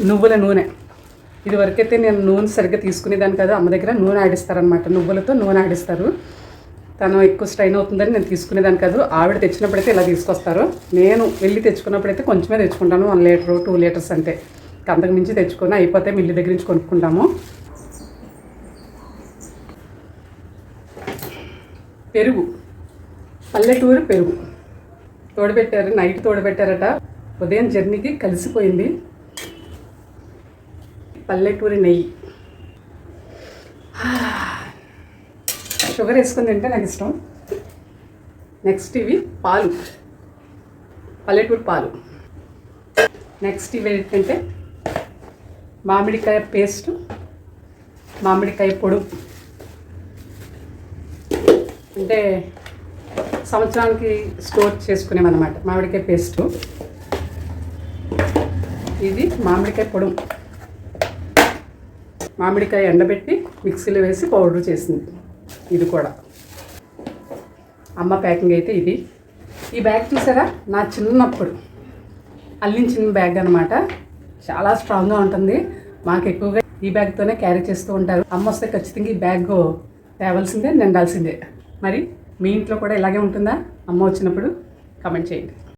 నువ్వుల నూనె. ఇదివరకైతే నేను నూనె సరిగ్గా తీసుకునేదాన్ని కదా, అమ్మ దగ్గర నూనె ఆడిస్తారనమాట, నువ్వులతో నూనె ఆడిస్తారు. తను ఎక్కువ స్ట్రైన్ అవుతుందని నేను తీసుకునేదాన్ని కాదు. ఆవిడ తెచ్చినప్పుడైతే ఇలా తీసుకొస్తారు. నేను వెళ్ళి తెచ్చుకున్నప్పుడైతే కొంచెమే తెచ్చుకుంటాను, 1 లీటరు 2 లీటర్స్ అంతే. అంతకు మించి తెచ్చుకొని అయిపోతే మిల్లు దగ్గర నుంచి కొనుక్కుంటాము. పెరుగు, పల్లెటూరు పెరుగు తోడబెట్టారు, నైట్ తోడబెట్టారట. ఉదయం జర్నీకి కలిసిపోయింది. పల్లెటూరి నెయ్యి, షుగర్ వేసుకుని తింటే నాకు ఇష్టం. నెక్స్ట్ ఇవి పాలు, పల్లెటూరు పాలు. నెక్స్ట్ ఇవి ఏంటంటే మామిడికాయ పేస్టు, మామిడికాయ పొడి. అంటే సంవత్సరానికి స్టోర్ చేసుకునేమన్నమాట మామిడికాయ పేస్టు. ఇది మామిడికాయ పొడి, మామిడికాయ ఎండబెట్టి మిక్సీలో వేసి పౌడర్ చేసింది. ఇది కూడా అమ్మ ప్యాకింగ్ అయితే ఇది. ఈ బ్యాగ్ చూసారా, నా చిన్నప్పుడు అల్లించిన బ్యాగ్ అనమాట. చాలా స్ట్రాంగ్గా ఉంటుంది. మాకు ఎక్కువగా ఈ బ్యాగ్తోనే క్యారీ చేస్తూ ఉంటారు. అమ్మ వస్తే ఖచ్చితంగా ఈ బ్యాగ్ తేవాల్సిందే, నిండాల్సిందే. మరి మీ ఇంట్లో కూడా ఇలాగే ఉంటుందా? అమ్మ వచ్చినప్పుడు కమెంట్ చేయండి.